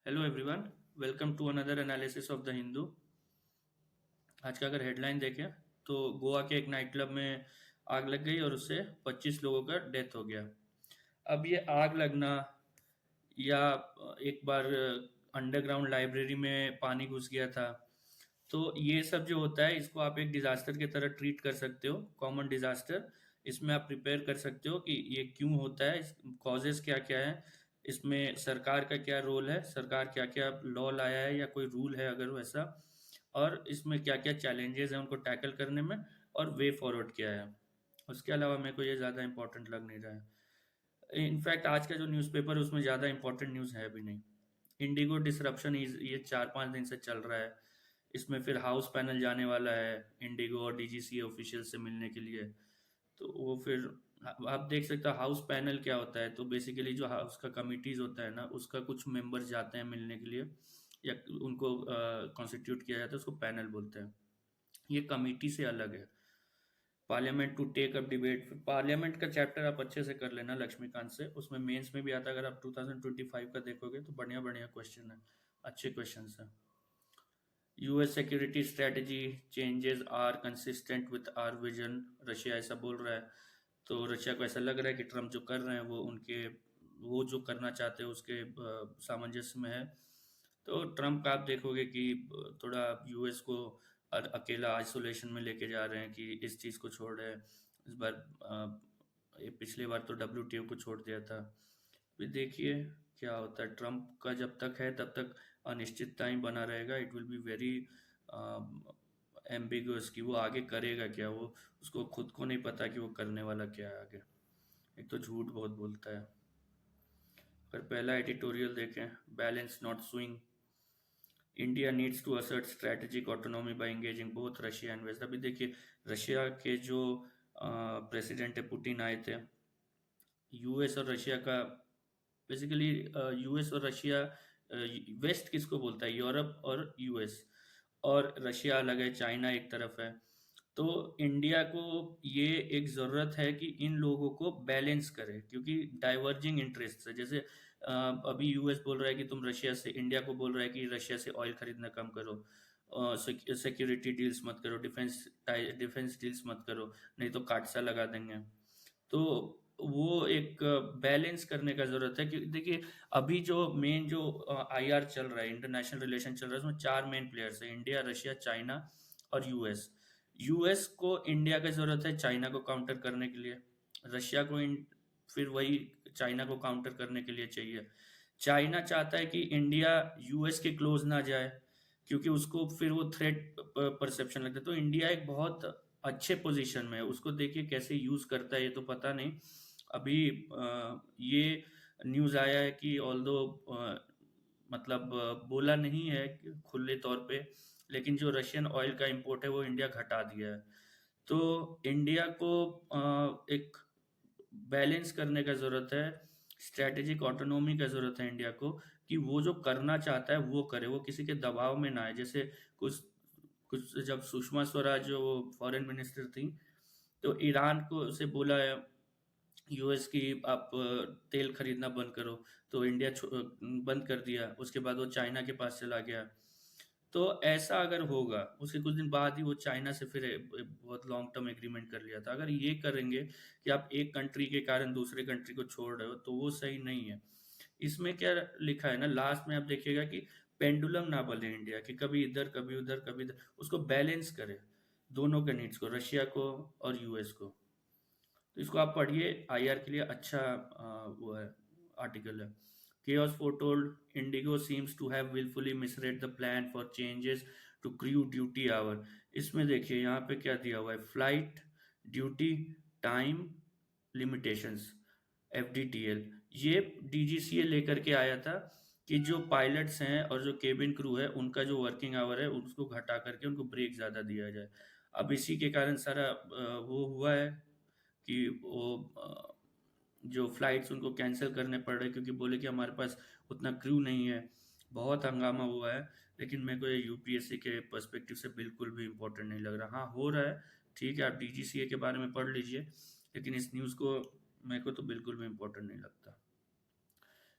Hello everyone, welcome to another analysis of the Hindu. आज का अगर हेडलाइन देखें तो गोवा के एक नाइट क्लब में आग लग गई और उससे 25 लोगों का डेथ हो गया। अब ये आग लगना या एक बार अंडरग्राउंड लाइब्रेरी में पानी घुस गया था, तो ये सब जो होता है इसको आप एक डिजास्टर की तरह ट्रीट कर सकते हो, कॉमन डिजास्टर। इसमें आप प्रिपेयर कर सकते हो कि ये क्यों होता है, कॉजेस क्या क्या है, इसमें सरकार का क्या रोल है, सरकार क्या क्या लॉ लाया है या कोई रूल है अगर वैसा, और इसमें क्या क्या चैलेंजेस हैं उनको टैकल करने में, और वे फॉरवर्ड क्या है। उसके अलावा मेरे को ये ज़्यादा इंपॉर्टेंट लग नहीं रहा है। इनफैक्ट आज का जो न्यूज़पेपर है उसमें ज़्यादा इंपॉर्टेंट न्यूज़ है भी नहीं। इंडिगो डिसरप्शन ये 4-5 दिन से चल रहा है। इसमें फिर हाउस पैनल जाने वाला है इंडिगो और डीजीसी ऑफिशियल से मिलने के लिए। तो वो फिर आप देख सकते हो हाउस पैनल क्या होता है। तो बेसिकली जो हाउस का कमिटीज होता है ना, उसका कुछ मेंबर्स जाते हैं मिलने के लिए, या उनको कॉन्स्टिट्यूट किया जाता है, उसको पैनल बोलते हैं। ये कमिटी से अलग है। Parliament to take up debate, parliament का चैप्टर आप अच्छे से कर लेना लक्ष्मीकांत से, उसमें मेंस में भी आता है। अगर आप 2025 का देखोगे तो बढ़िया बढ़िया क्वेश्चन है, अच्छे क्वेश्चन है। US security strategy changes are consistent with our vision, Russia ऐसा बोल रहा है। तो रशिया को ऐसा लग रहा है कि ट्रम्प जो कर रहे हैं वो जो करना चाहते हैं उसके सामंजस्य में है। तो ट्रम्प का आप देखोगे कि थोड़ा यूएस को अकेला आइसोलेशन में लेके जा रहे हैं कि इस चीज़ को छोड़ रहे हैं। इस बार ये पिछली बार तो डब्ल्यूटीओ को छोड़ दिया था। फिर देखिए क्या होता है। ट्रम्प का जब तक है तब तक अनिश्चितता ही बना रहेगा। It will be very ambiguous कि वो आगे करेगा क्या। वो उसको खुद को नहीं पता कि वो करने वाला क्या है आगे। एक तो झूठ बहुत बोलता है। अगर पहला एडिटोरियल देखें, balance not swing, India needs to assert strategic autonomy by engaging both Russia and West. अभी देखिए रशिया के जो प्रेसिडेंट है पुतिन आए थे। यूएस और रशिया का बेसिकली, यूएस और रशिया, वेस्ट किसको बोलता है, यूरोप और यूएस, और रशिया अलग है, चाइना एक तरफ है। तो इंडिया को ये एक ज़रूरत है कि इन लोगों को बैलेंस करे, क्योंकि डाइवर्जिंग इंटरेस्ट है। जैसे अभी यूएस बोल रहा है कि तुम रशिया से, इंडिया को बोल रहा है कि रशिया से ऑयल खरीदना कम करो, सिक्योरिटी डील्स मत करो, डिफेंस डील्स मत करो, नहीं तो काटसा लगा देंगे। तो वो एक बैलेंस करने का जरूरत है। कि देखिए अभी जो मेन जो आईआर चल रहा है, इंटरनेशनल रिलेशन चल रहा है, उसमें चार मेन प्लेयर्स है, इंडिया, रशिया, चाइना और यूएस। यूएस को इंडिया की जरूरत है चाइना को काउंटर करने के लिए। रशिया को फिर वही चाइना को काउंटर करने के लिए चाहिए। चाइना चाहता है कि इंडिया यूएस के क्लोज ना जाए, क्योंकि उसको फिर वो थ्रेट परसेप्शन लगता है। तो इंडिया एक बहुत अच्छे पोजीशन में है, उसको देखिए कैसे यूज करता है ये तो पता नहीं। अभी ये न्यूज आया है कि ऑल्दो मतलब बोला नहीं है कि खुले तौर पे, लेकिन जो रशियन ऑयल का इंपोर्ट है वो इंडिया घटा दिया है। तो इंडिया को एक बैलेंस करने का जरूरत है, स्ट्रेटेजिक ऑटोनॉमी का जरूरत है इंडिया को, कि वो जो करना चाहता है वो करे, वो किसी के दबाव में ना आए। जैसे कुछ कुछ जब सुषमा स्वराज जो फॉरेन मिनिस्टर थी, तो ईरान को से बोला है यूएस की, आप तेल खरीदना बंद करो, तो इंडिया बंद कर दिया। उसके बाद वो चाइना के पास चला गया। तो ऐसा अगर होगा, उसके कुछ दिन बाद ही वो चाइना से फिर बहुत लॉन्ग टर्म एग्रीमेंट कर लिया था। अगर ये करेंगे कि आप एक कंट्री के कारण दूसरे कंट्री को छोड़ रहे हो, तो वो सही नहीं है। इसमें क्या लिखा है ना, लास्ट में आप देखिएगा कि पेंडुलम ना बने इंडिया, कि कभी इधर कभी उधर कभी इधर, उसको बैलेंस करे दोनों के नीड्स को, रशिया को और यूएस को। तो इसको आप पढ़िए, आईआर के लिए अच्छा वो है, आर्टिकल है। Chaos foretold, Indigo seems to have willfully misread the plan for changes to crew duty hour। इसमें देखिए यहाँ पे क्या दिया हुआ है, flight duty time limitations, FDTL. ये डीजीसीए लेकर के आया था कि जो पायलट्स हैं और जो केबिन क्रू है उनका जो वर्किंग आवर है उसको घटा करके उनको ब्रेक ज़्यादा दिया जाए। अब इसी के कारण सारा वो हुआ है कि वो जो फ्लाइट्स उनको कैंसिल करने पड़ रहे, क्योंकि बोले कि हमारे पास उतना क्रू नहीं है। बहुत हंगामा हुआ है। लेकिन मेरे को ये यूपीएससी के पर्सपेक्टिव से बिल्कुल भी इम्पोर्टेंट नहीं लग रहा। हाँ, हो रहा है, ठीक है, आप डीजीसीए के बारे में पढ़ लीजिए, लेकिन इस न्यूज़ को मेरे को तो बिल्कुल भी इम्पोर्टेंट नहीं लगता।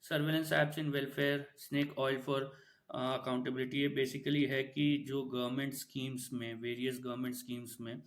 Surveillance apps in welfare, snake oil for accountability. ये बेसिकली है कि जो गवर्नमेंट स्कीम्स में, वेरियस गवर्नमेंट स्कीम्स में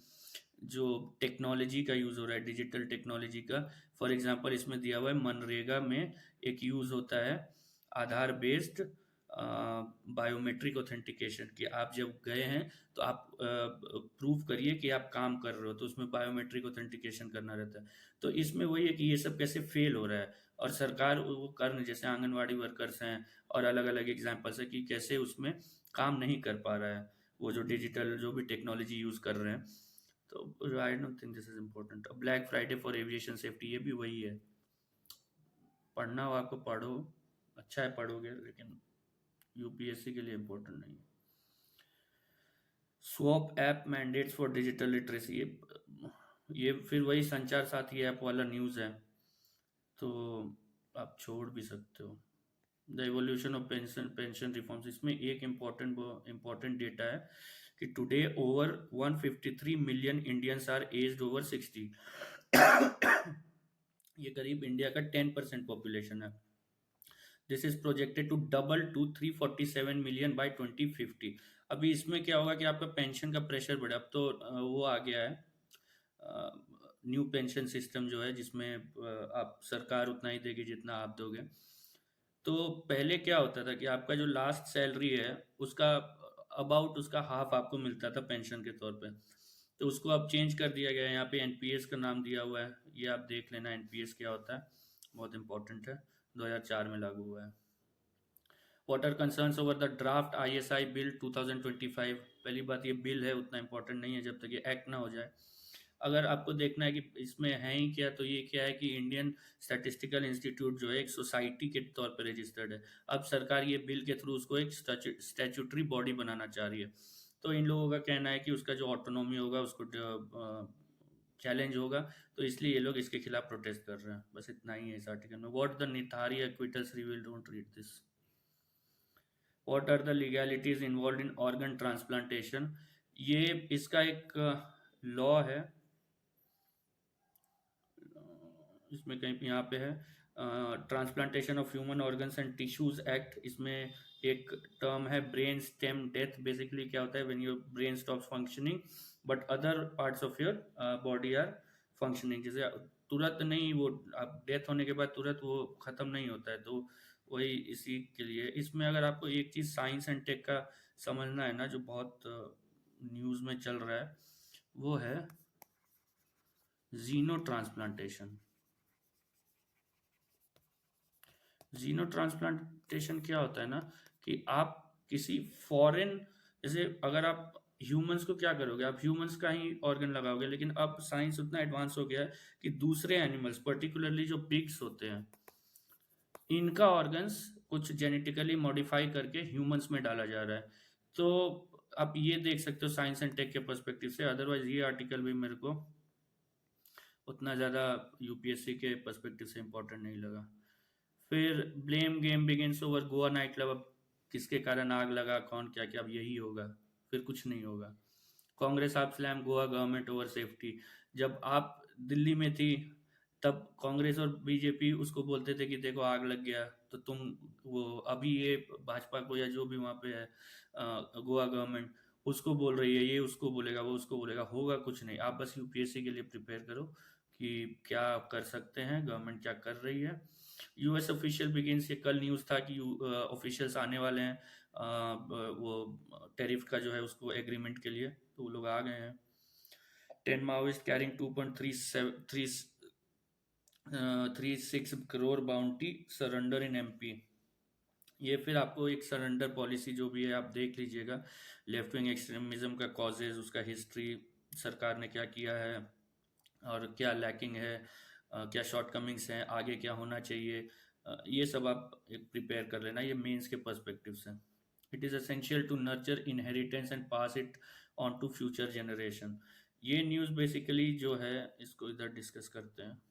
जो टेक्नोलॉजी का यूज़ हो रहा है, डिजिटल टेक्नोलॉजी का, फॉर एग्जांपल इसमें दिया हुआ है मनरेगा में एक यूज़ होता है आधार बेस्ड बायोमेट्रिक ऑथेंटिकेशन, कि आप जब गए हैं तो आप प्रूव करिए कि आप काम कर रहे हो, तो उसमें बायोमेट्रिक ऑथेंटिकेशन करना रहता है। तो इसमें वही है कि ये सब कैसे फेल हो रहा है, और सरकार वो करने, जैसे आंगनवाड़ी वर्कर्स हैं और अलग अलग एग्जाम्पल्स है कि कैसे उसमें काम नहीं कर पा रहा है वो जो डिजिटल जो भी टेक्नोलॉजी यूज़ कर रहे हैं। तो I don't think this is important. Black Friday for aviation safety, ये भी वही है, पढ़ना हो आपको पढ़ो, अच्छा है पढ़ोगे, लेकिन यूपीएससी के लिए इम्पोर्टेंट नहीं है। Swap app mandates for digital literacy, ये फिर वही संचार साथी ऐप वाला न्यूज़ है, तो आप छोड़ भी सकते हो। The evolution of pension reforms, इसमें एक इम्पोर्टेंट डेटा है कि today over 153 million Indians are aged over 60। ये करीब इंडिया का 10% पॉपुलेशन है। This is projected to double to 347 million by 2050। अभी इसमें क्या होगा कि आपका पेंशन का प्रेशर बढ़े। अब तो वो आ गया है न्यू पेंशन सिस्टम जो है, जिसमें आप सरकार उतना ही देगी जितना आप दोगे। तो पहले क्या होता था कि आपका जो लास्ट सैलरी है उसका अबाउट उसका हाफ आपको मिलता था पेंशन के तौर पे। तो उसको अब चेंज कर दिया गया है, यहाँ पे एनपीएस का नाम दिया हुआ है, ये आप देख लेना एनपीएस क्या होता है, बहुत इंपॉर्टेंट है, 2004 में लागू हुआ है। What are concerns over the draft ISI bill 2025। पहली बात, ये बिल है उतना इंपॉर्टेंट नहीं है जब तक ये एक्ट ना हो जाए। अगर आपको देखना है कि इसमें है ही क्या, तो ये क्या है कि इंडियन स्टैटिस्टिकल इंस्टीट्यूट जो है एक सोसाइटी के तौर पर रजिस्टर्ड है। अब सरकार ये बिल के थ्रू उसको एक स्टैट्यूटरी बॉडी बनाना चाह रही है। तो इन लोगों का कहना है कि उसका जो ऑटोनॉमी होगा उसको चैलेंज होगा, तो इसलिए ये लोग इसके खिलाफ प्रोटेस्ट कर रहे हैं। बस इतना ही है इस आर्टिकल में। What the Nithari acquittals reveal, don't read this. What are the legalities involved in organ transplantation, ये इसका एक लॉ है, इसमें कहीं पे यहाँ पे है transplantation of human organs and tissues act. इसमें एक टर्म है ब्रेन स्टेम डेथ। बेसिकली क्या होता है, when your brain stops functioning but other parts of your body are functioning. जैसे तुरंत नहीं, वो आप डेथ होने के बाद तुरंत वो खत्म नहीं होता है, तो वही इसी के लिए। इसमें अगर आपको एक चीज़ साइंस एंड टेक का समझना है ना, जो बहुत न्यूज़ में चल रहा है, वो है जीनो ट्रांसप्लांटेशन। जीनो ट्रांसप्लांटेशन क्या होता है ना, कि आप किसी फॉरेन, जैसे अगर आप ह्यूमंस को क्या करोगे, आप ह्यूमंस का ही ऑर्गन लगाओगे, लेकिन अब साइंस उतना एडवांस हो गया है कि दूसरे एनिमल्स, पर्टिकुलरली जो पिग्स होते हैं, इनका ऑर्गन्स कुछ जेनेटिकली मॉडिफाई करके ह्यूमंस में डाला जा रहा है। तो आप ये देख सकते हो साइंस एंड टेक के पर्सपेक्टिव से। अदरवाइज ये आर्टिकल भी मेरे को उतना ज़्यादा यूपीएससी के पर्सपेक्टिव से इम्पोर्टेंट नहीं लगा। फिर blame game begins over Goa night club. अब किसके कारण आग लगा, कौन क्या क्या, अब यही होगा, फिर कुछ नहीं होगा। कांग्रेस आप slam Goa government over safety. जब आप दिल्ली में थी तब कांग्रेस और बीजेपी उसको बोलते थे कि देखो आग लग गया, तो तुम वो अभी ये भाजपा को या जो भी वहाँ पे है गोवा गवर्नमेंट, उसको बोल रही है, ये उसको बोलेगा, वो उसको बोलेगा, होगा कुछ नहीं। आप बस यूपीएससी के लिए प्रिपेयर करो कि क्या कर सकते हैं, गवर्नमेंट क्या कर रही है। यूएस ऑफिशियल बिगिंस, ये कल न्यूज़ था कि ऑफिशियल्स आने वाले हैं वो टैरिफ का जो है उसको एग्रीमेंट के लिए, तो वो लोग आ गए हैं। 10 Maoist carrying 2.36 crore bounty surrender in MP. ये फिर आपको एक सरेंडर पॉलिसी जो भी है आप देख लीजिएगा। लेफ्ट विंग एक्सट्रीमिज्म का कॉजेज, उसका हिस्ट्री, सरकार ने क्या किया है और क्या लैकिंग है, क्या शॉर्टकमिंग्स हैं, आगे क्या होना चाहिए, ये सब आप एक प्रिपेयर कर लेना, ये मेंस के पर्सपेक्टिव से। It is essential to nurture inheritance and pass it on to future generation. ये न्यूज़ बेसिकली जो है, इसको इधर डिस्कस करते हैं।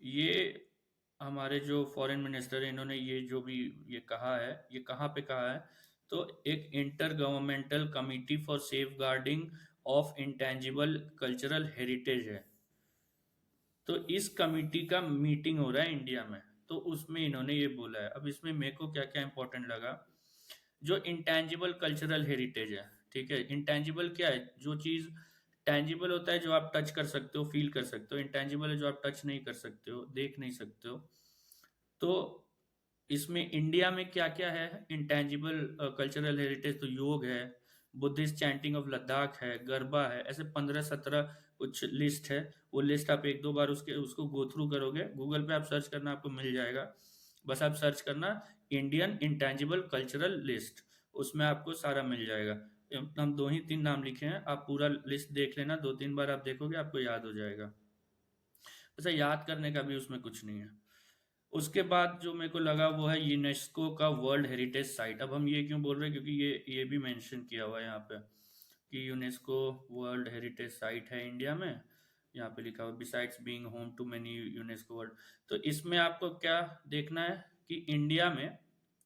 ये हमारे जो फॉरेन मिनिस्टर है, इन्होंने ये जो भी ये कहा है, ये कहाँ पे कहा है, तो एक intergovernmental committee for safeguarding of intangible cultural heritage है। तो इस कमिटी का मीटिंग हो रहा है इंडिया में, तो उसमें इन्होंने ये बोला है। अब इसमें मेरे को क्या क्या इंपॉर्टेंट लगा, जो इंटेंजिबल कल्चरल हेरिटेज है, ठीक है। इंटेंजिबल क्या है, जो चीज टेंजिबल होता है, जो आप टच कर सकते हो, फील कर सकते हो। इंटेंजिबल है जो आप टच नहीं कर सकते हो, देख नहीं सकते हो। तो इसमें इंडिया में क्या क्या है इंटेंजिबल कल्चरल हेरिटेज, तो योग है, बुद्धिस्ट चैंटिंग ऑफ लद्दाख है, गरबा है, ऐसे 15-17 कुछ लिस्ट है। वो लिस्ट आप एक दो बार उसको गो थ्रू करोगे, गूगल पे आप सर्च करना, आपको मिल जाएगा। बस आप सर्च करना इंडियन इंटेंजिबल कल्चरल लिस्ट, उसमें आपको सारा मिल जाएगा। हम दो ही तीन नाम लिखे हैं, आप पूरा लिस्ट देख लेना, दो तीन बार आप देखोगे आपको याद हो जाएगा। वैसे याद करने का भी उसमें कुछ नहीं है। उसके बाद जो मेरे को लगा वो है यूनेस्को का वर्ल्ड हेरिटेज साइट। अब हम ये क्यों बोल रहे हैं, क्योंकि ये भी मेंशन किया हुआ है यहाँ पे कि यूनेस्को वर्ल्ड हेरिटेज साइट है इंडिया में। यहाँ पे लिखा हुआ besides being home to many UNESCO world. तो इसमें आपको क्या देखना है कि इंडिया में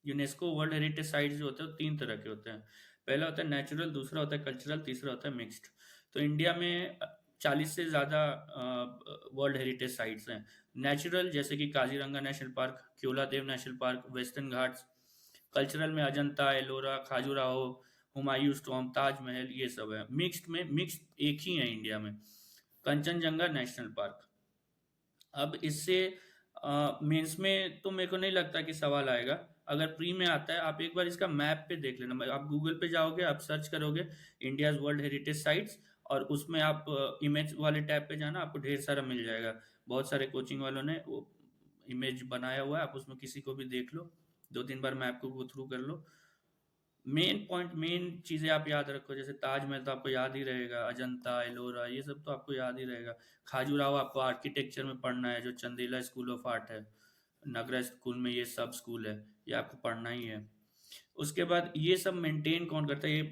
यूनेस्को वर्ल्ड हेरिटेज साइट जो होते हैं वो तीन तरह के होते हैं। पहला होता है नेचुरल, दूसरा होता है कल्चरल, तीसरा होता है मिक्स्ड। तो इंडिया में 40 से ज़्यादा वर्ल्ड हेरिटेज साइट्स हैं। नेचुरल जैसे कि Kaziranga National Park, Keoladeo National Park, Western Ghats. Cultural में अजंता, एलोरा, खाजुराहो, हुमायूं टॉम्ब, ताजमहल, ये सब है। मिक्स्ड में, मिक्स्ड एक ही है इंडिया में, कंचनजंगा नेशनल पार्क। अब इससे मेंस में तो मेरे को नहीं लगता कि सवाल आएगा। अगर प्री में आता है, आप एक बार इसका मैप पे देख लेना। आप गूगल पे जाओगे, आप सर्च करोगे इंडियाज वर्ल्ड हेरिटेज साइट्स, और उसमें आप इमेज वाले टैब पे जाना, आपको ढेर सारा मिल जाएगा। बहुत सारे कोचिंग वालों ने वो इमेज बनाया हुआ है, आप उसमें किसी को भी देख लो, दो तीन बार मैप को गो थ्रू कर लो। मेन पॉइंट, मेन चीजें आप याद रखो, जैसे ताजमहल तो आपको याद ही रहेगा, अजंता, एलोरा, ये सब तो आपको याद ही रहेगा। खाजुराहो आपको आर्किटेक्चर में पढ़ना है, जो चंदेला स्कूल ऑफ आर्ट है, नगरा स्कूल में ये सब स्कूल है, ये आपको पढ़ना ही है। उसके बाद ये सब मेंटेन कौन करता है, ये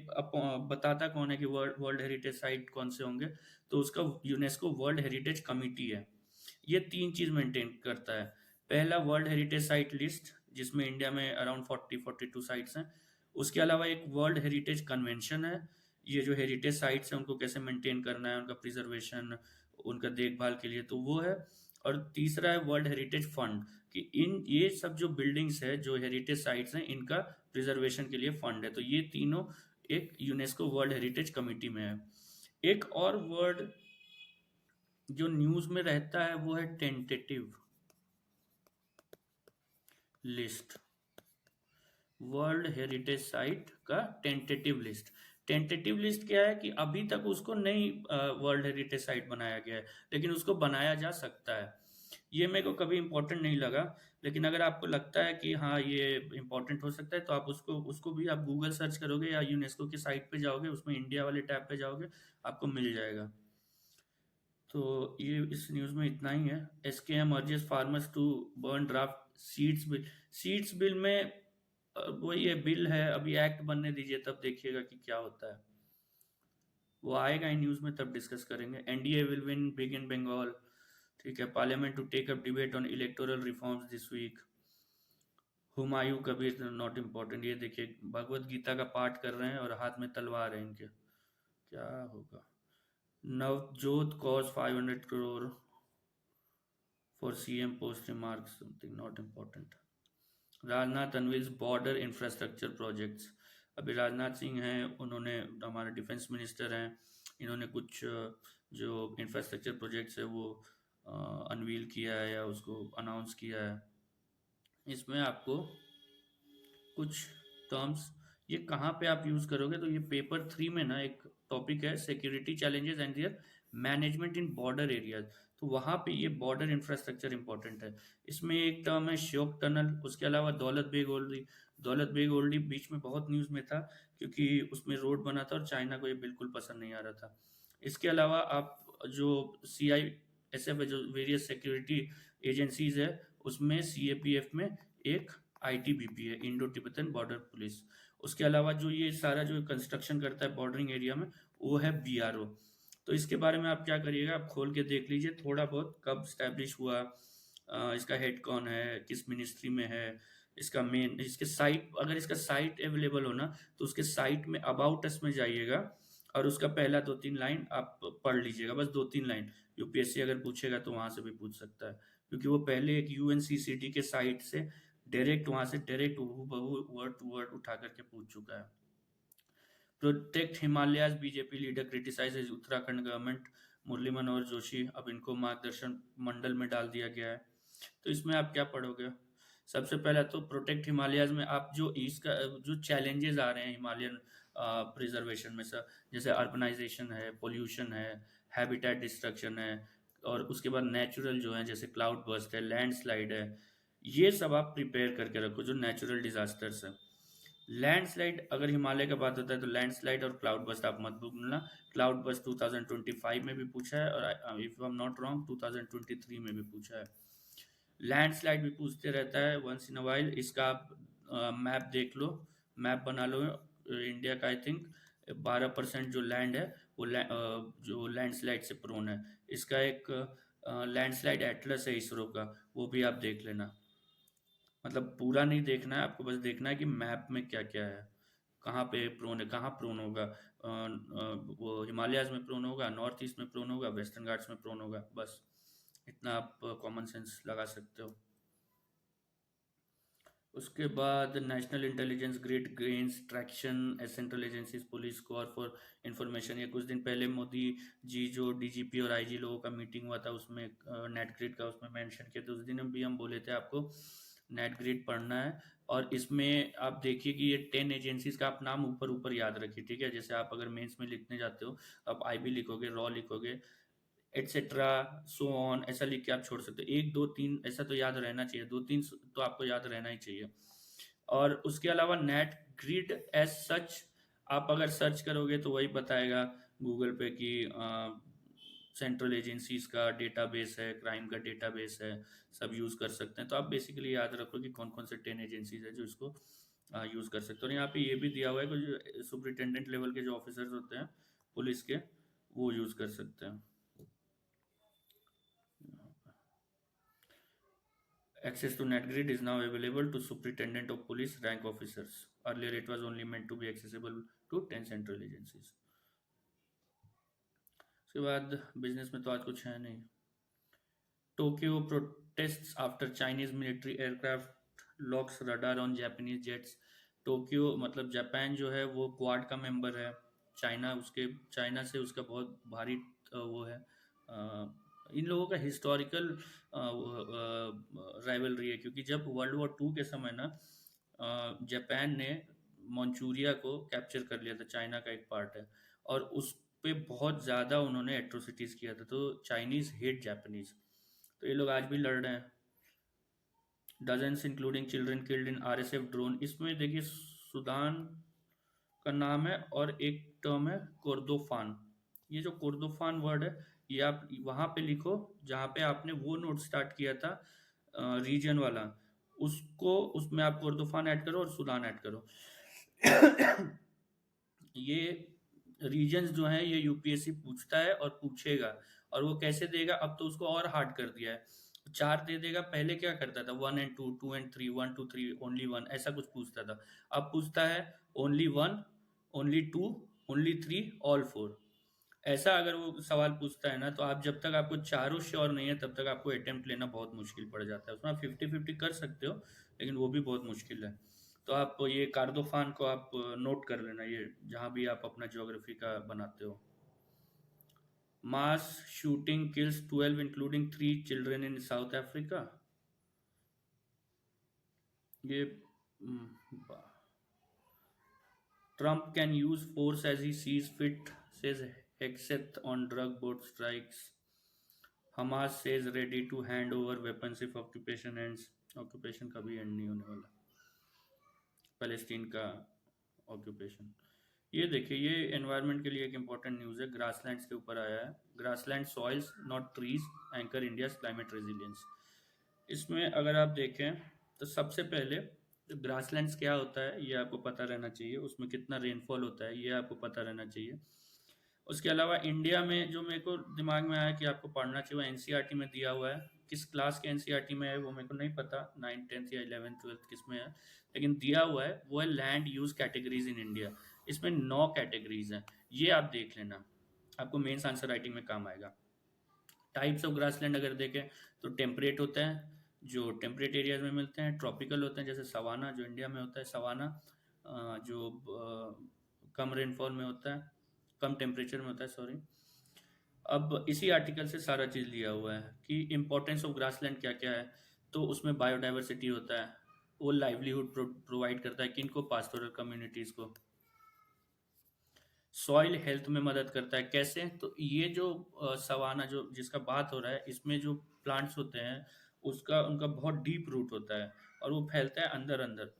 बताता कौन है कि वर्ल्ड वर्ल्ड हेरिटेज साइट कौन से होंगे, तो उसका यूनेस्को वर्ल्ड हेरिटेज कमिटी है। ये तीन चीज मेंटेन करता है। पहला वर्ल्ड हेरिटेज साइट लिस्ट, जिसमें इंडिया में अराउंड 42 साइट्स हैं। उसके अलावा एक वर्ल्ड हेरिटेज कन्वेंशन है, ये जो हेरिटेज साइट्स हैं उनको कैसे मेंटेन करना है, उनका प्रिजर्वेशन, उनका देखभाल के लिए, तो वो है। और तीसरा है वर्ल्ड हेरिटेज फंड, कि इन ये सब जो बिल्डिंग्स है, जो हेरिटेज साइट्स हैं, इनका प्रिजर्वेशन के लिए फंड है। तो ये तीनों एक यूनेस्को वर्ल्ड हेरिटेज कमिटी में है। एक और वर्ड जो न्यूज में रहता है वो है tentative list, world heritage site का टेंटेटिव लिस्ट। टेंटेटिव लिस्ट क्या है कि अभी तक उसको नहीं वर्ल्ड हेरिटेज साइट बनाया गया है, लेकिन उसको बनाया जा सकता है। ये मेरे को कभी इम्पोर्टेंट नहीं लगा, लेकिन अगर आपको लगता है कि हाँ ये इम्पोर्टेंट हो सकता है, तो आप उसको उसको भी आप गूगल सर्च करोगे या यूनेस्को की साइट पे जाओगे, उसमें इंडिया वाले टैब पे जाओगे, आपको मिल जाएगा। तो ये इस न्यूज़ में इतना ही है। SKM urges farmers to burn draft seeds bill. Seeds bill में वही है, बिल है, अभी एक्ट बनने दीजिए, तब देखिएगा कि क्या होता है। वो आएगा इन न्यूज़ में, तब डिस्कस करेंगे। NDA will win big in Bengal, ठीक है। Parliament to take up debate on electoral reforms this week. Humayun Kabir not important. ये देखिए भगवत गीता का पाठ कर रहे हैं और हाथ में तलवार है इनके, क्या होगा। Navjot cause 500 crore for CM post remarks, something not important. Rajnath unveils border infrastructure projects. अभी राजनाथ सिंह हैं, उन्होंने, हमारे डिफेंस मिनिस्टर हैं, इन्होंने कुछ जो इंफ्रास्ट्रक्चर प्रोजेक्ट्स है वो अनवील किया है या उसको अनाउंस किया है। इसमें आपको कुछ टर्म्स, ये कहाँ पे आप यूज़ करोगे, तो ये पेपर 3 में ना एक टॉपिक है, security challenges and there management in border areas. तो वहाँ पे ये बॉर्डर इंफ्रास्ट्रक्चर इंपॉर्टेंट है। इसमें एक टर्म है श्योक टनल। उसके अलावा दौलत बेग ओल्डी। दौलत बेग ओल्डी बीच में बहुत न्यूज़ में था, क्योंकि उसमें रोड बना था और चाइना को ये बिल्कुल पसंद नहीं आ रहा था। इसके अलावा आप जो CISF है, जो वेरियस सिक्योरिटी एजेंसीज है, उसमें CAPF में एक ITBP है, इंडो तिब्बतन बॉर्डर पुलिस। उसके अलावा जो ये सारा जो कंस्ट्रक्शन करता है बॉर्डरिंग एरिया में, वो है BRO। तो इसके बारे में आप क्या करिएगा, आप खोल के देख लीजिए थोड़ा बहुत, कब स्टैब्लिश हुआ, इसका हेड कौन है, किस मिनिस्ट्री में है, इसका मेन, इसके साइट, अगर इसका साइट अवेलेबल हो ना, तो उसके साइट में अबाउट अस में जाइएगा, और उसका पहला 2-3 लाइन आप पढ़ लीजिएगा, बस 2-3 लाइन। यूपीएससी अगर पूछेगा तो वहाँ से भी पूछ सकता है, क्योंकि वो पहले एक यूएनसीसीटी के साइट से डायरेक्ट वहाँ से डायरेक्ट हूबहू वर्ड टू वर्ड उठा करके पूछ चुका है। Protect Himalayas BJP leader criticises Uttarakhand government, Murli Manohar Joshi, अब इनको मार्गदर्शन मंडल में डाल दिया गया है। तो इसमें आप क्या पढ़ोगे? सबसे पहला तो प्रोटेक्ट हिमालयाज में आप जो इसका जो चैलेंजेस आ रहे हैं हिमालयन प्रिजर्वेशन में सर, जैसे अर्बनाइजेशन है, पोल्यूशन है, हैबिटेट डिस्ट्रक्शन है, और उसके बाद नेचुरल जो है जैसे क्लाउड बर्स्ट है, लैंडस्लाइड है, ये सब आप प्रिपेयर करके रखो जो नेचुरल डिजास्टर्स है। लैंडस्लाइड अगर हिमालय का बात होता है तो लैंडस्लाइड और क्लाउड बस्ट आप मत भूलना। क्लाउड बस्ट 2025 में भी पूछा है, और if I am not wrong 2023 में भी पूछा है। लैंडस्लाइड भी पूछते रहता है वंस इन अ वाइल। इसका आप मैप देख लो, मैप बना लो इंडिया का। आई थिंक 12% जो लैंड है वो जो लैंडस्लाइड से प्रोन है। इसका एक लैंडस्लाइड एटलस है इसरो का, वो भी आप देख लेना। मतलब पूरा नहीं देखना है आपको, बस देखना है कि मैप में क्या क्या है, कहाँ पे प्रोन है, कहाँ प्रोन होगा। वो हिमालयाज में प्रोन होगा, नॉर्थ ईस्ट में प्रोन होगा, वेस्टर्न घाट्स में प्रोन होगा, बस इतना आप कॉमन सेंस लगा सकते हो। उसके बाद national intelligence grid gains traction as central agencies police core for information. ये कुछ दिन पहले मोदी जी जो डीजीपी और आईजी लोगों का मीटिंग हुआ था उसमें नेट ग्रिड का उसमें मेंशन किया था। उस दिन भी हम बोले थे आपको नेट ग्रिड पढ़ना है। और इसमें आप देखिए कि ये 10 एजेंसीज का आप नाम ऊपर ऊपर याद रखिए, ठीक है? जैसे आप अगर मेंस में लिखने जाते हो, आप आईबी लिखोगे, रॉ लिखोगे, एटसेट्रा, सो ऑन, ऐसा लिख के आप छोड़ सकते हो। 1 2 3 ऐसा तो याद रहना चाहिए, 2 3 तो आपको याद रहना ही चाहिए। और उसके अलावा नेट ग्रिड एज सच आप अगर सर्च करोगे तो वही बताएगा गूगल पे कि सेंट्रल एजेंसीज का डेटाबेस है, क्राइम का डेटाबेस है, सब यूज़ कर सकते हैं। तो आप बेसिकली याद रखो कि कौन कौन से 10 एजेंसीज है जो इसको यूज़ कर सकते हो। और यहाँ पे ये भी दिया हुआ है कि जो सुपरिटेंडेंट लेवल के जो ऑफिसर्स होते हैं पुलिस के, वो यूज़ कर सकते हैं। Access to NetGrid is now available to Superintendent of Police rank officers. Earlier, it was only meant to be accessible to 10 central agencies. उसके बाद बिजनेस में तो आज कुछ है नहीं। Tokyo protests after Chinese military aircraft locks radar on Japanese jets. Tokyo मतलब Japan जो है वो क्वाड का मेंबर है। चाइना से उसका बहुत भारी वो है। इन लोगों का हिस्टोरिकल राइवलरी है, क्योंकि जब वर्ल्ड वॉर टू के समय ना जापान ने मंचूरिया को कैप्चर कर लिया था, चाइना का एक पार्ट है, और उस पे बहुत ज़्यादा उन्होंने एट्रोसिटीज़ किया था। तो चाइनीज़ हेट जापानीज़, तो ये लोग आज भी लड़ रहे हैं। Dozens including children killed in RSF drone. इसमें देखिए सुदान का नाम है और एक टर्म है कोर्दोफान। ये जो कोर्दोफान वर्ड है ये आप वहाँ पे लिखो जहाँ पे आपने वो नोट स्टार्ट किया था रीजन वाला, उसको उसमें आप कोर्दोफान ऐड करो और सुदान ऐड करो। ये रीजन्स जो हैं ये यूपीएससी पूछता है और पूछेगा, और वो कैसे देगा, अब तो उसको और हार्ड कर दिया है, 4 दे देगा। पहले क्या करता था 1 and 2, 2 and 3, 1 2 3, ओनली 1, ऐसा कुछ पूछता था। अब पूछता है ओनली 1, ओनली 2, ओनली 3, ऑल 4। ऐसा अगर वो सवाल पूछता है ना, तो आप जब तक आपको चारों श्योर नहीं है तब तक आपको अटेम्प्ट लेना बहुत मुश्किल पड़ जाता है। उसमें आप 50-50 कर सकते हो, लेकिन वो भी बहुत मुश्किल है। तो आप ये कार्दोफान को आप नोट कर लेना, ये जहाँ भी आप अपना ज्योग्राफी का बनाते हो। Mass shooting kills 12 including 3 children in South Africa. ये Trump can use force as he sees fit, says Hegseth on drug boat strikes. Hamas says ready to hand over weapons if occupation ends. Occupation कभी and नहीं होने वाला, Palestine का occupation. ये देखिए, ये environment के लिए एक इंपॉर्टेंट न्यूज़ है, ग्रासलैंड्स के ऊपर आया है। Grassland soils not trees anchor India's climate resilience. इसमें अगर आप देखें तो सबसे पहले तो ग्रासलैंड्स क्या होता है ये आपको पता रहना चाहिए, उसमें कितना रेनफॉल होता है ये आपको पता रहना चाहिए। उसके अलावा इंडिया में जो मेरे को दिमाग में आया कि आपको पढ़ना चाहिए, वो एनसीईआरटी में दिया हुआ है। किस क्लास के एनसीईआरटी में है वो मेरे को नहीं पता, 9th 10th या 11th 12th किस में है, लेकिन दिया हुआ है वो है land use categories in India. इसमें 9 कैटेगरीज हैं, ये आप देख लेना, आपको मेंस आंसर राइटिंग में काम आएगा। टाइप्स ऑफ ग्रासलैंड अगर देखें तो टेम्परेट होते हैं, जो टेम्परेट एरियाज में मिलते हैं, ट्रॉपिकल होते हैं जैसे सवाना जो इंडिया में होता है, सवाना जो कम रेनफॉल में होता है, कम टेम्परेचर में होता है, सॉरी। अब इसी आर्टिकल से सारा चीज़ लिया हुआ है कि इम्पोर्टेंस ऑफ ग्रासलैंड क्या क्या है। तो उसमें बायोडाइवर्सिटी होता है, वो लाइवलीहुड प्रोवाइड करता है किनको, पास्टोरल कम्युनिटीज़ को। सॉइल हेल्थ में मदद करता है, कैसे, तो ये जो सवाना जो जिसका बात हो रहा है, इसमें जो प्लांट्स होते हैं उसका उनका बहुत डीप रूट होता है और वो फैलता है अंदर अंदर,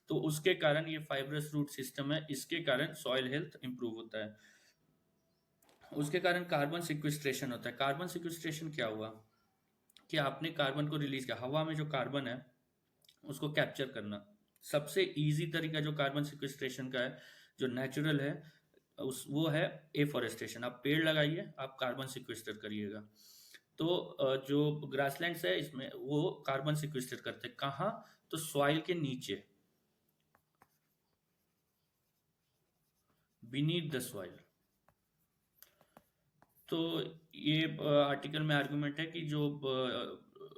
तो उसके कारण ये फाइब्रस रूट सिस्टम है, इसके कारण सॉइल हेल्थ इंप्रूव होता है। उसके कारण कार्बन सिक्विस्ट्रेशन होता है। कार्बन सिक्विस्ट्रेशन क्या हुआ कि आपने कार्बन को रिलीज किया, हवा में जो कार्बन है उसको कैप्चर करना। सबसे इजी तरीका जो कार्बन सिक्विस्ट्रेशन का है, जो नेचुरल है, उस वो है एफॉरेस्टेशन। आप पेड़ लगाइए, आप कार्बन सिक्विस्टर करिएगा। तो जो ग्रासलैंड्स है इसमें वो कार्बन सिक्विस्टर करते हैं, कहाँ, तो सॉइल के नीचे, बीनीथ द सॉइल। तो ये आर्टिकल में आर्गुमेंट है कि जो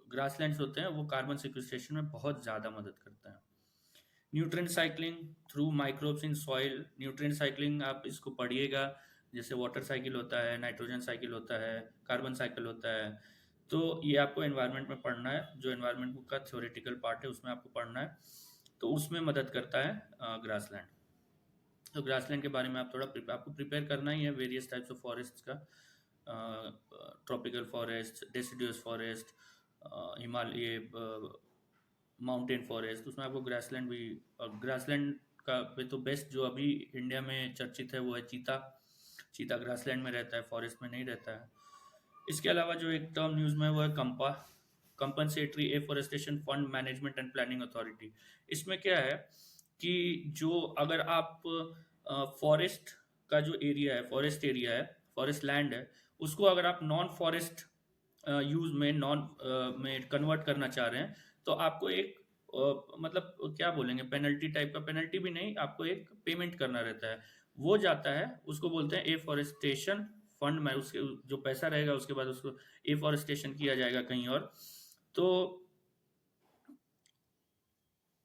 ग्रासलैंड्स होते हैं वो कार्बन सिक्विस्ट्रेशन में बहुत ज़्यादा मदद करता है। Nutrient cycling through microbes in soil. Nutrient cycling आप इसको पढ़िएगा, जैसे वाटर साइकिल होता है, नाइट्रोजन साइकिल होता है, कार्बन साइकिल होता है। तो ये आपको एनवायरनमेंट में पढ़ना है, जो एनवायरनमेंट बुक का थ्योरेटिकल पार्ट है उसमें आपको पढ़ना है, तो उसमें मदद करता है ग्रासलैंड। तो ग्रासलैंड के बारे में आप थोड़ा आपको प्रिपेयर करना ही है, वेरियस टाइप्स ऑफ फॉरेस्ट का, tropical forest, deciduous forest, Himalaya, mountain forest, उसमें आपको ग्रासलैंड भी। और ग्रासलैंड का पे तो बेस्ट जो अभी इंडिया में चर्चित है वो है चीता। चीता ग्रासलैंड में रहता है, फॉरेस्ट में नहीं रहता है। इसके अलावा जो एक टर्म न्यूज़ में है वो है CAMPA, compensatory afforestation fund management and planning authority. इसमें क्या है कि जो अगर आप फॉरेस्ट का जो एरिया है, फॉरेस्ट एरिया है, फॉरेस्ट लैंड है, उसको अगर आप नॉन फॉरेस्ट यूज में, नॉन में कन्वर्ट करना चाह रहे हैं, तो आपको एक मतलब क्या बोलेंगे, पेनल्टी टाइप का, पेनल्टी भी नहीं, आपको एक पेमेंट करना रहता है, वो जाता है, उसको बोलते हैं एफॉरेस्टेशन फंड में। उसके जो पैसा रहेगा उसके बाद उसको एफॉरेस्टेशन किया जाएगा कहीं और। तो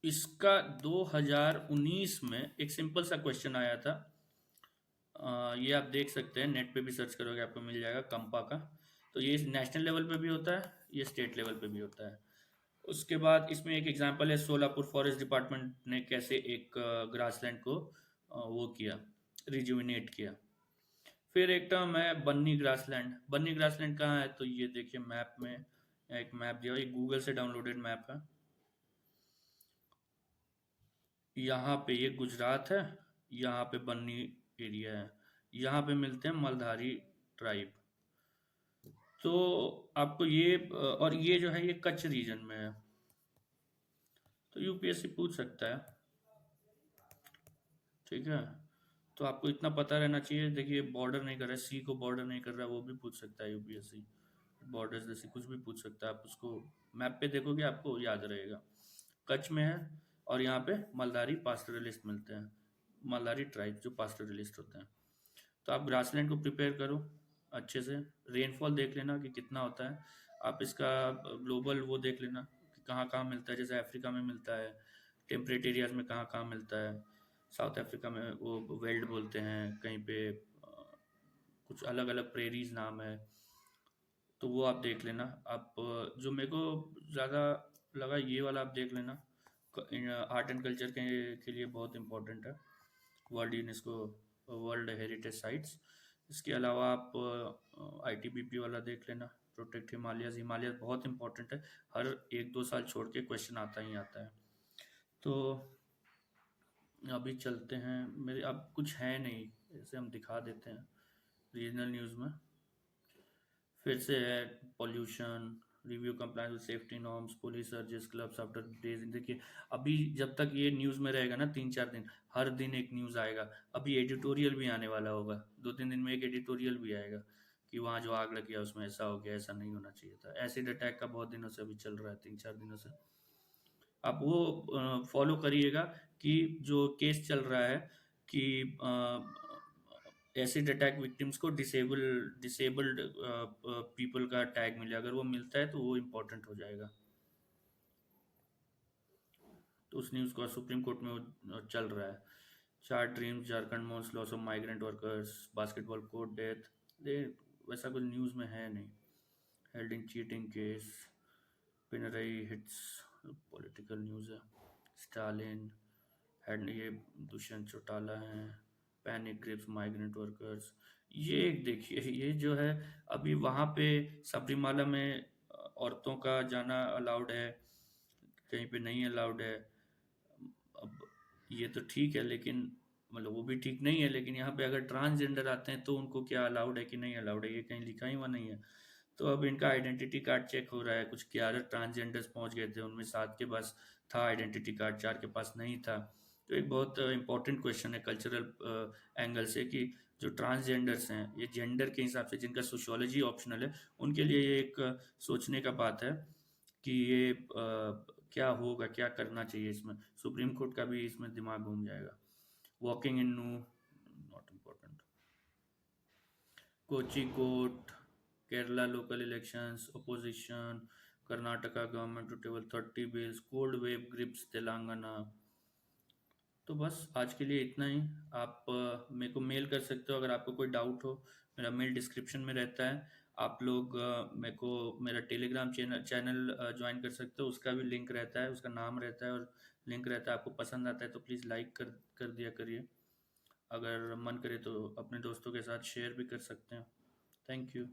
इसका 2019 में एक सिंपल सा क्वेश्चन आया था, ये आप देख सकते हैं, नेट पे भी सर्च करोगे आपको मिल जाएगा कंपा का। तो ये नेशनल लेवल पे भी होता है, ये स्टेट लेवल पे भी होता है। उसके बाद इसमें एक एग्जांपल है, सोलापुर फॉरेस्ट डिपार्टमेंट ने कैसे एक ग्रासलैंड को वो किया, रिजुविनेट किया। फिर एक टर्म है बन्नी ग्रासलैंड। बन्नी ग्रासलैंड कहाँ है, तो ये देखिए मैप में एक मैप दिया, ये गूगल से डाउनलोडेड मैप है। यहाँ पे ये गुजरात है, यहाँ पे बन्नी एरिया है, यहाँ पे मिलते हैं मलधारी ट्राइब। तो आपको ये और ये जो है ये कच्छ रीजन में है, तो यूपीएससी पूछ सकता है, ठीक है। तो आपको इतना पता रहना चाहिए। देखिए बॉर्डर नहीं कर रहा है, सी को बॉर्डर नहीं कर रहा है, वो भी पूछ सकता है यूपीएससी। बॉर्डर्स जैसे कुछ भी पूछ सकता है, आप उसको मैप पे देखोगे आपको याद रहेगा। कच्छ में है, और यहाँ पे मलधारी पास्टरलिस्ट मिलते हैं, मलधारी ट्राइब जो पास्टरलिस्ट होते हैं। तो आप ग्रासलैंड को प्रिपेयर करो अच्छे से, रेनफॉल देख लेना कि कितना होता है, आप इसका ग्लोबल वो देख लेना कि कहाँ कहाँ मिलता है, जैसे अफ्रीका में मिलता है, टेम्परेट एरियाज में कहाँ कहाँ मिलता है, साउथ अफ्रीका में वो वेल्ड बोलते हैं, कहीं पे कुछ अलग अलग प्रेरीज नाम है, तो वो आप देख लेना। आप जो मेरे को ज़्यादा लगा ये वाला आप देख लेना, आर्ट एंड कल्चर के लिए बहुत इम्पोर्टेंट है, world UNESCO world heritage sites. इसके अलावा आप आईटीबीपी वाला देख लेना, प्रोटेक्ट हिमालयस। हिमालयस बहुत इंपॉर्टेंट है, हर 1-2 साल छोड़ के क्वेश्चन आता ही आता है। तो अभी चलते हैं, मेरे अब कुछ है नहीं, ऐसे हम दिखा देते हैं रीजनल न्यूज़ में। फिर से है pollution, review compliance with safety norms, police surges clubs after days. देखिए अभी जब तक ये न्यूज़ में रहेगा ना 3-4 दिन, हर दिन एक न्यूज़ आएगा। अभी एडिटोरियल भी आने वाला होगा, 2-3 दिन में एक एडिटोरियल भी आएगा कि वहाँ जो आग लगी है उसमें ऐसा हो गया, ऐसा नहीं होना चाहिए था। एसिड अटैक का बहुत दिनों से अभी चल रहा है, 3-4 दिनों से। आप वो फॉलो करिएगा कि जो केस चल रहा है कि एसिड अटैक विक्टिम्स को डिसेबल्ड पीपल का टैग मिले। अगर वो मिलता है तो वो इम्पोर्टेंट हो जाएगा। तो उस न्यूज़ को सुप्रीम कोर्ट में वो चल रहा है। 4 dreams, Jharkhand most loss of migrant workers, basketball court death. ये वैसा कुछ न्यूज़ में है नहीं। Held in cheating case, Pinarayi hits, political news है। स्टालिन हैड, ये दुष्यंत चौटाला हैं। Panic grips migrant workers. ये एक देखिए, ये जो है अभी वहाँ पे सबरीमाला में औरतों का जाना अलाउड है, कहीं पे नहीं अलाउड है। अब ये तो ठीक है, लेकिन मतलब वो भी ठीक नहीं है, लेकिन यहाँ पे अगर ट्रांसजेंडर आते हैं तो उनको क्या अलाउड है कि नहीं अलाउड है, ये कहीं लिखा ही हुआ नहीं है। तो अब इनका आइडेंटिटी कार्ड चेक हो रहा है। कुछ 11 ट्रांसजेंडर्स पहुंच गए थे, उनमें 7 के पास था आइडेंटिटी कार्ड, 4 के पास नहीं था। तो एक बहुत इंपॉर्टेंट क्वेश्चन है कल्चरल एंगल से कि जो ट्रांसजेंडर्स हैं, ये जेंडर के हिसाब से जिनका सोशियोलॉजी ऑप्शनल है, उनके लिए ये एक सोचने का बात है कि ये क्या होगा, क्या करना चाहिए इसमें। सुप्रीम कोर्ट का भी इसमें दिमाग घूम जाएगा। वॉकिंग इन नू, not important. Kochi court, Kerala local elections, opposition, Karnataka government to table 30 bills, cold wave grips Telangana. तो बस आज के लिए इतना ही। आप मेरे को मेल कर सकते हो अगर आपको कोई डाउट हो। मेरा मेल डिस्क्रिप्शन में रहता है। आप लोग मेरे को मेरा टेलीग्राम चैनल ज्वाइन कर सकते हो, उसका भी लिंक रहता है, उसका नाम रहता है और लिंक रहता है। आपको पसंद आता है तो प्लीज़ लाइक कर दिया करिए। अगर मन करे तो अपने दोस्तों के साथ शेयर भी कर सकते हैं। Thank you.